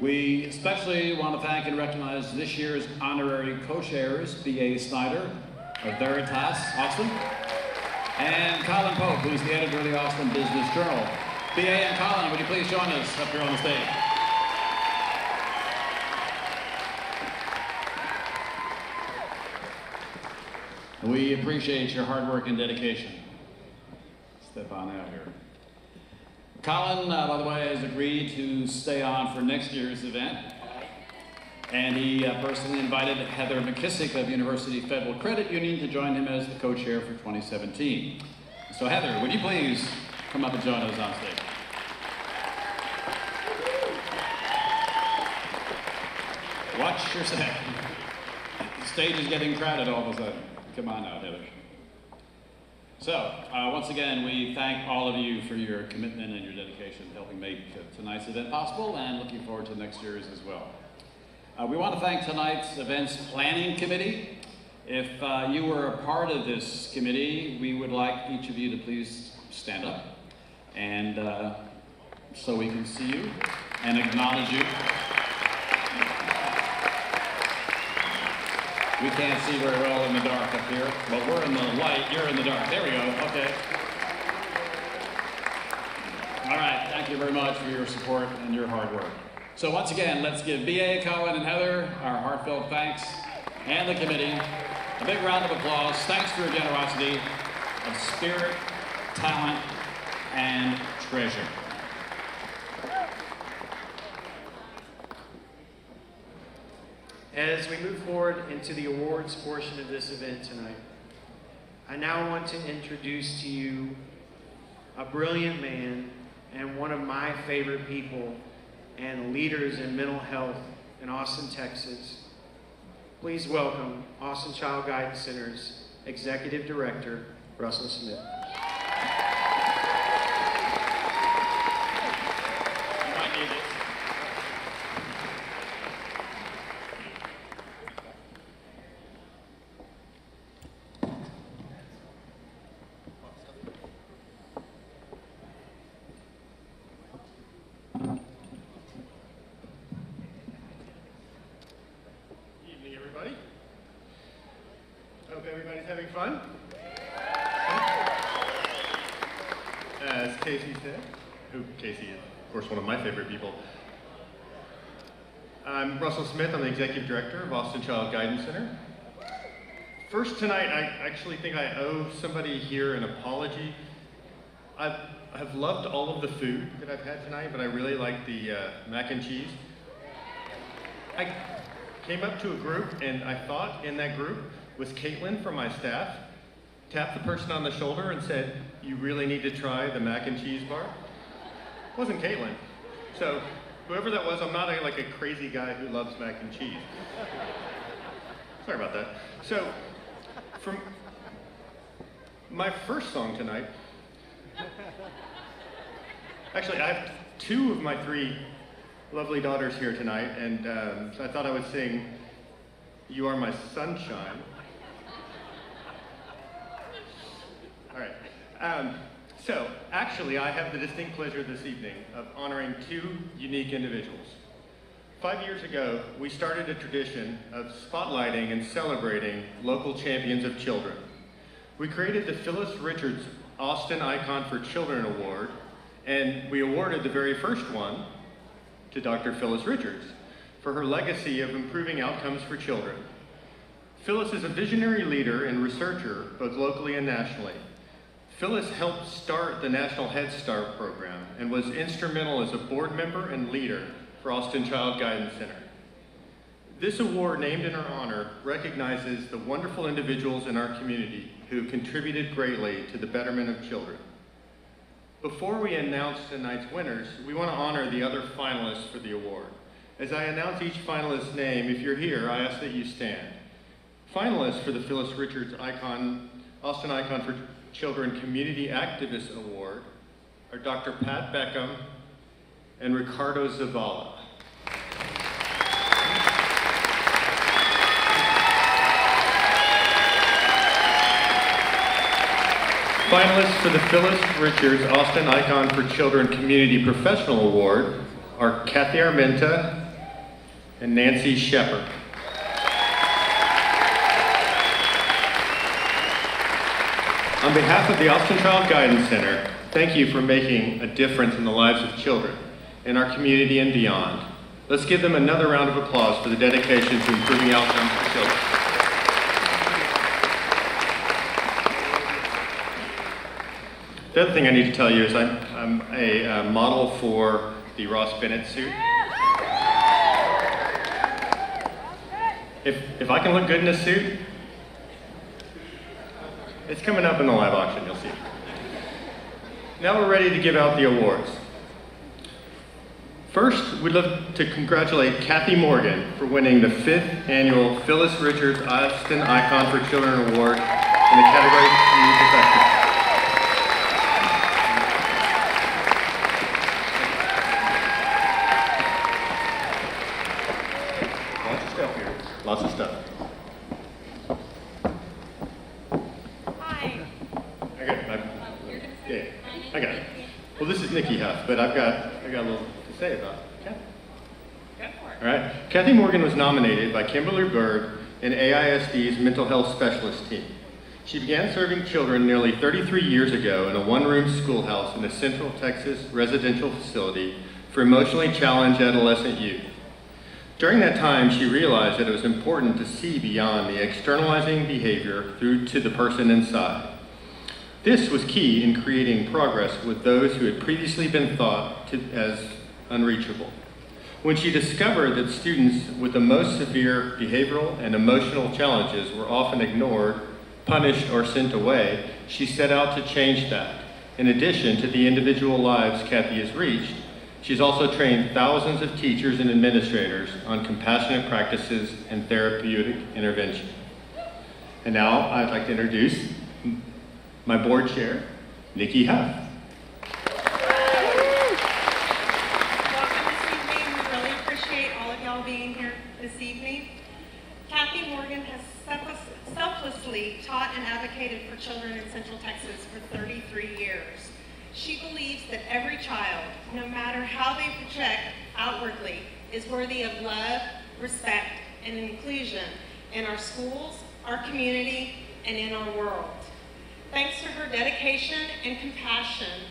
We especially want to thank and recognize this year's honorary co-chairs, B.A. Snyder of Veritas, Austin, and Colin Pope, who's the editor of the Austin Business Journal. B.A. and Colin, would you please join us up here on the stage? We appreciate your hard work and dedication. Step on out here. Colin, by the way, has agreed to stay on for next year's event. And he personally invited Heather McKissick of University Federal Credit Union to join him as the co-chair for 2017. So Heather, would you please come up and join us on stage? Watch your step. The stage is getting crowded all of a sudden. Come on out, Heather. So, once again, we thank all of you for your commitment and your dedication to helping make tonight's event possible, and looking forward to next year's as well. We want to thank tonight's events planning committee. If you were a part of this committee, we would like each of you to please stand up, and so we can see you and acknowledge you. We can't see very well in the dark up here, but we're in the light, you're in the dark. There we go, okay. All right, thank you very much for your support and your hard work. So once again, let's give B.A., Colin, and Heather our heartfelt thanks, and the committee a big round of applause. Thanks for your generosity of spirit, talent, and treasure. As we move forward into the awards portion of this event tonight, I now want to introduce to you a brilliant man and one of my favorite people and leaders in mental health in Austin, Texas. Please welcome Austin Child Guidance Center's Executive Director, Russell Smith. Fun? As Casey said, Casey is, of course, one of my favorite people. I'm Russell Smith. I'm the Executive Director of Austin Child Guidance Center. First tonight, I actually think I owe somebody here an apology. I've loved all of the food that I've had tonight, but I really like the mac and cheese. I came up to a group, and I thought in that group was Caitlin from my staff, tapped the person on the shoulder and said, "You really need to try the mac and cheese bar." It wasn't Caitlin. So whoever that was, I'm not like a crazy guy who loves mac and cheese. Sorry about that. So from my first song tonight, actually I have two of my three lovely daughters here tonight, and so I thought I would sing "You Are My Sunshine." All right. So, actually, I have the distinct pleasure this evening of honoring two unique individuals. 5 years ago, we started a tradition of spotlighting and celebrating local champions of children. We created the Phyllis Richards Austin Icon for Children Award, and we awarded the very first one to Dr. Phyllis Richards for her legacy of improving outcomes for children. Phyllis is a visionary leader and researcher, both locally and nationally. Phyllis helped start the National Head Start program and was instrumental as a board member and leader for Austin Child Guidance Center. This award, named in her honor, recognizes the wonderful individuals in our community who contributed greatly to the betterment of children. Before we announce tonight's winners, we want to honor the other finalists for the award. As I announce each finalist's name, if you're here, I ask that you stand. Finalists for the Phyllis Richards Austin Icon for Children Community Activist Award are Dr. Pat Beckham and Ricardo Zavala. Finalists for the Phyllis Richards Austin Icon for Children Community Professional Award are Kathy Armenta and Nancy Shepard. On behalf of the Austin Child Guidance Center, thank you for making a difference in the lives of children in our community and beyond. Let's give them another round of applause for the dedication to improving outcomes for children. The other thing I need to tell you is I'm a model for the Ross Bennett suit. If I can look good in a suit, it's coming up in the live auction, you'll see. Now we're ready to give out the awards. First, we'd love to congratulate Kathy Morgan for winning the 5th annual Phyllis Richards Austin Icon for Children Award in the category Community Professional. Lots of stuff here. Lots of stuff. Hi. I got it. Well, this is Nikki Huff, but I got a little to say about it. Okay? Go for it. All right. Kathy Morgan was nominated by Kimberly Bird and AISD's Mental Health Specialist team. She began serving children nearly 33 years ago in a one-room schoolhouse in a Central Texas residential facility for emotionally challenged adolescent youth. During that time, she realized that it was important to see beyond the externalizing behavior through to the person inside. This was key in creating progress with those who had previously been thought as unreachable. When she discovered that students with the most severe behavioral and emotional challenges were often ignored, punished, or sent away, she set out to change that. In addition to the individual lives Kathy has reached, she's also trained thousands of teachers and administrators on compassionate practices and therapeutic intervention. And now I'd like to introduce my board chair, Nikki Huff. Welcome this evening. We really appreciate all of y'all being here this evening. Kathy Morgan has selflessly taught and advocated for children in Central Texas for 33 years. She believes that every child, no matter how they project outwardly, is worthy of love, respect, and inclusion in our schools, our community, and in our world. Thanks to her dedication and compassion,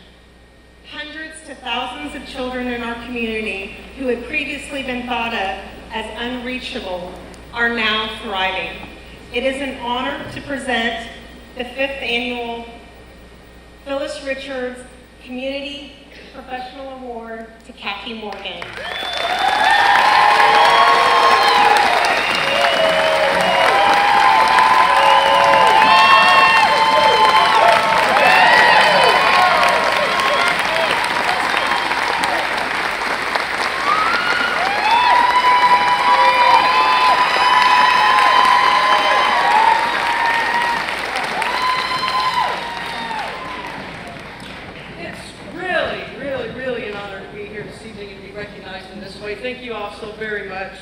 hundreds to thousands of children in our community who had previously been thought of as unreachable are now thriving. It is an honor to present the 5th annual Phyllis Richards Community Professional Award to Kathy Morgan. Thank you all so very much.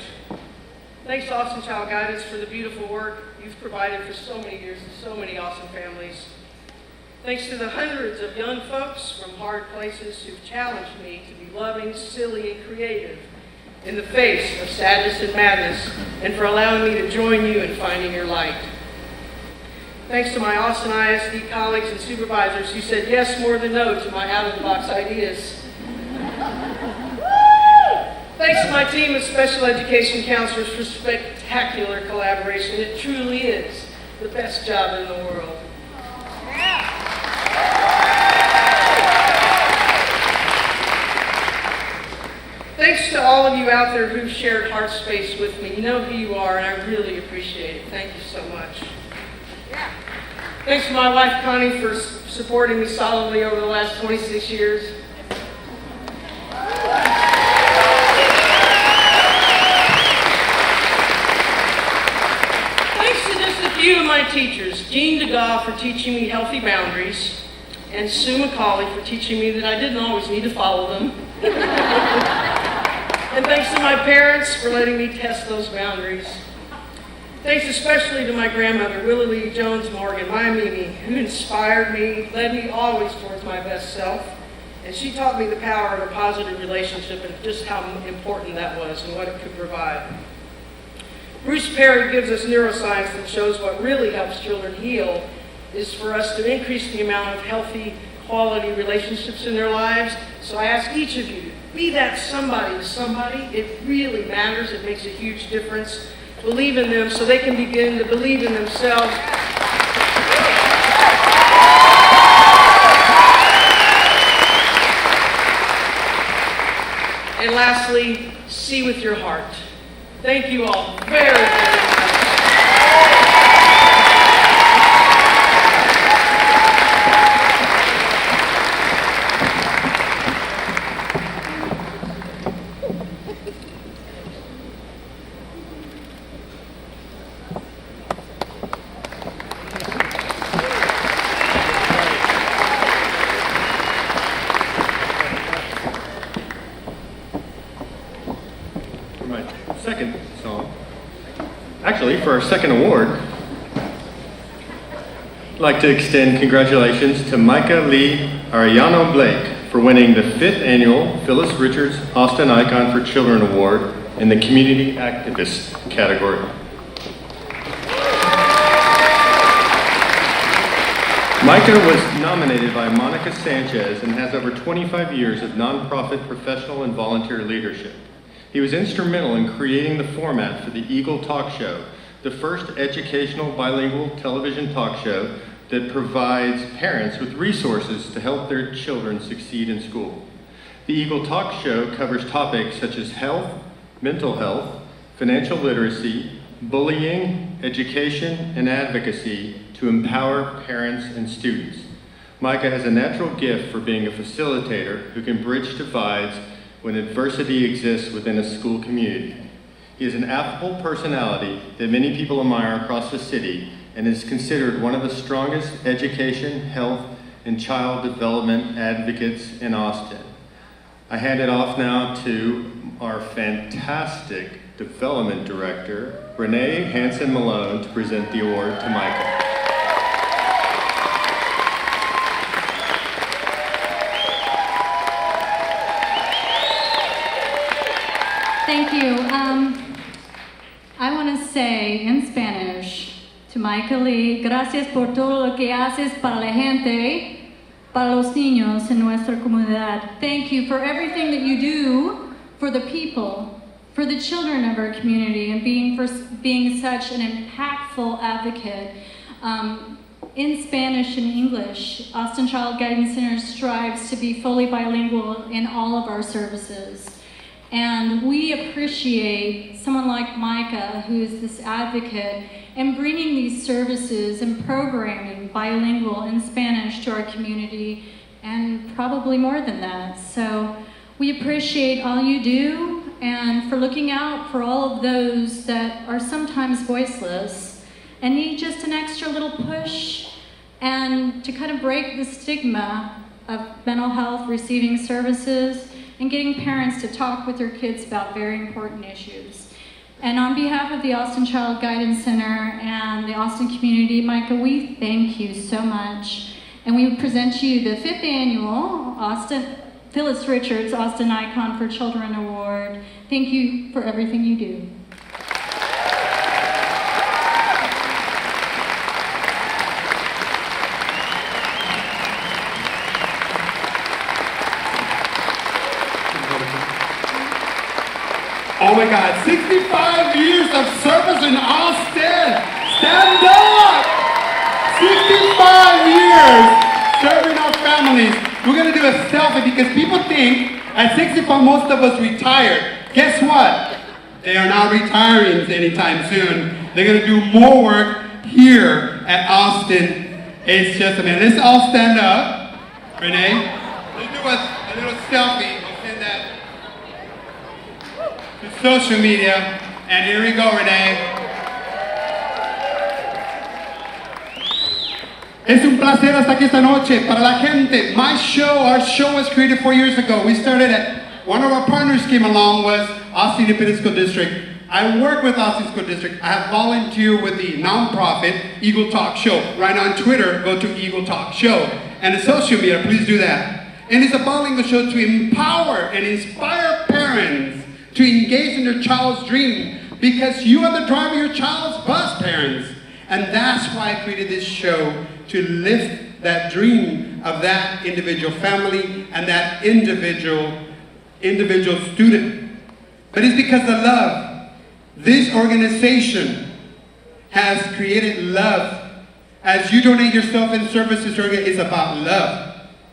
Thanks to Austin Child Guidance for the beautiful work you've provided for so many years and so many awesome families. Thanks to the hundreds of young folks from hard places who've challenged me to be loving, silly, and creative in the face of sadness and madness, and for allowing me to join you in finding your light. Thanks to my Austin ISD colleagues and supervisors who said yes more than no to my out-of-the-box ideas. Thanks to my team of special education counselors for spectacular collaboration. It truly is the best job in the world. Thanks to all of you out there who've shared heart space with me. You know who you are, and I really appreciate it. Thank you so much. Thanks to my wife, Connie, for supporting me solidly over the last 26 years. Few of my teachers, Jean DeGaw for teaching me healthy boundaries, and Sue McCauley for teaching me that I didn't always need to follow them. And thanks to my parents for letting me test those boundaries. Thanks especially to my grandmother, Willie Lee Jones Morgan, my Mimi, who inspired me, led me always towards my best self, And she taught me the power of a positive relationship and just how important that was and what it could provide. Bruce Perry gives us neuroscience that shows what really helps children heal is for us to increase the amount of healthy, quality relationships in their lives. So I ask each of you, be that somebody to somebody. It really matters. It makes a huge difference. Believe in them so they can begin to believe in themselves. And lastly, see with your heart. Thank you all very, very much. Second song. Actually, for our second award, I'd like to extend congratulations to Micah Lee Arellano Blake for winning the 5th annual Phyllis Richards Austin Icon for Children Award in the Community Activist category. Micah was nominated by Monica Sanchez and has over 25 years of nonprofit professional and volunteer leadership. He was instrumental in creating the format for the Eagle Talk Show, the first educational bilingual television talk show that provides parents with resources to help their children succeed in school. The Eagle Talk Show covers topics such as health, mental health, financial literacy, bullying, education, and advocacy to empower parents and students. Micah has a natural gift for being a facilitator who can bridge divides when adversity exists within a school community. He is an affable personality that many people admire across the city and is considered one of the strongest education, health, and child development advocates in Austin. I hand it off now to our fantastic development director, Renee Hansen-Malone, to present the award to Micah. Thank you. I want to say in Spanish to Micah Lee, gracias por todo lo que haces para la gente, para los niños en nuestra comunidad. Thank you for everything that you do for the people, for the children of our community, and being such an impactful advocate. In Spanish and English, Austin Child Guidance Center strives to be fully bilingual in all of our services. And we appreciate someone like Micah, who is this advocate, and bringing these services and programming bilingual in Spanish to our community, and probably more than that. So we appreciate all you do, and for looking out for all of those that are sometimes voiceless and need just an extra little push, and to kind of break the stigma of mental health receiving services, and getting parents to talk with their kids about very important issues. And on behalf of the Austin Child Guidance Center and the Austin community, Micah, we thank you so much. And we present you the 5th annual Phyllis Richards Austin Icon for Children Award. Thank you for everything you do. Oh my God, 65 years of service in Austin. Stand up! 65 years serving our families. We're gonna do a selfie because people think at 65 most of us retired. Guess what? They are not retiring anytime soon. They're gonna do more work here at Austin. It's just a minute. Let's all stand up. Renee, let's do a little selfie. Social media, and here we go, Renee. Es un placer estar aquí esta noche. Para la gente, our show was created 4 years ago. We started one of our partners came along was Austin Independent School District. I work with Austin School District. I have volunteered with the nonprofit Eagle Talk Show. Right on Twitter, go to Eagle Talk Show. And the social media, please do that. And it's a bilingual show to empower and inspire parents to engage in their child's dream, because you are the driver of your child's bus, parents. And that's why I created this show, to lift that dream of that individual family and that individual student. But it's because of love. This organization has created love. As you donate yourself in services, it's about love.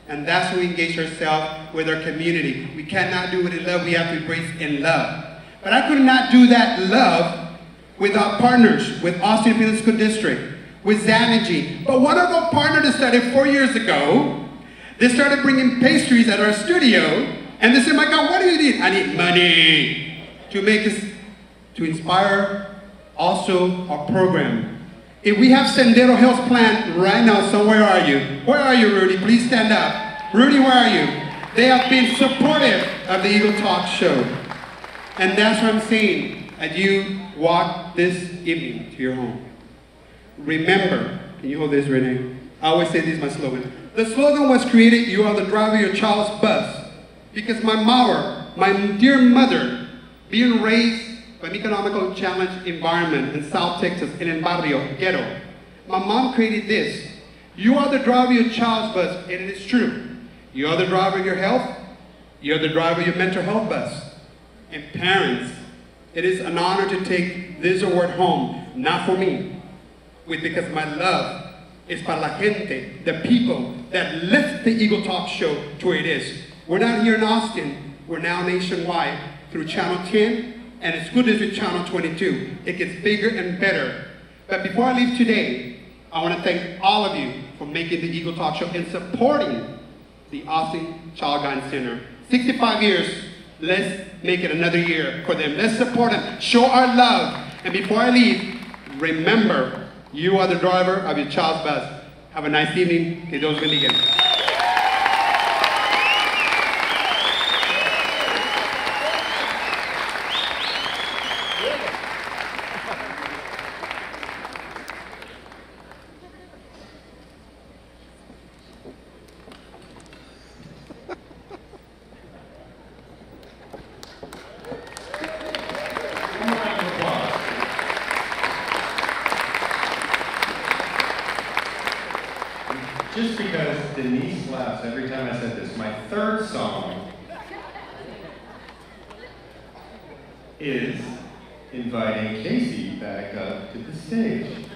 And that's when we engage ourselves with our community. We cannot do it in love, we have to embrace in love. But I could not do that love without partners, with Austin Independent School District, with Zanergy. But one of our partners that started 4 years ago, they started bringing pastries at our studio, and they said, my God, what do you need? I need money to make us, to inspire also our program. If we have Sendero Health Plan right now, so where are you? Where are you, Rudy? Please stand up. Rudy, where are you? They have been supportive of the Eagle Talk show. And that's what I'm saying as you walk this evening to your home. Remember, can you hold this, Renee? I always say this is my slogan. The slogan was created, you are the driver of your child's bus. Because my dear mother, being raised by an economical challenged environment in South Texas, in El Barrio, ghetto, my mom created this. You are the driver of your child's bus, and it is true. You are the driver of your health. You are the driver of your mental health bus. And parents, it is an honor to take this award home, not for me, because my love is para la gente, the people that lift the Eagle Talk show to where it is. We're not here in Austin, we're now nationwide through Channel 10 and the School District Channel 22. It gets bigger and better. But before I leave today, I want to thank all of you for making the Eagle Talk show and supporting the Austin Child Guidance Center. 65 years, let's make it another year for them. Let's support them, show our love. And before I leave, remember, you are the driver of your child's bus. Have a nice evening. Que Dios bendiga. Just because Denise laughs every time I said this, my third song is inviting Casey back up to the stage.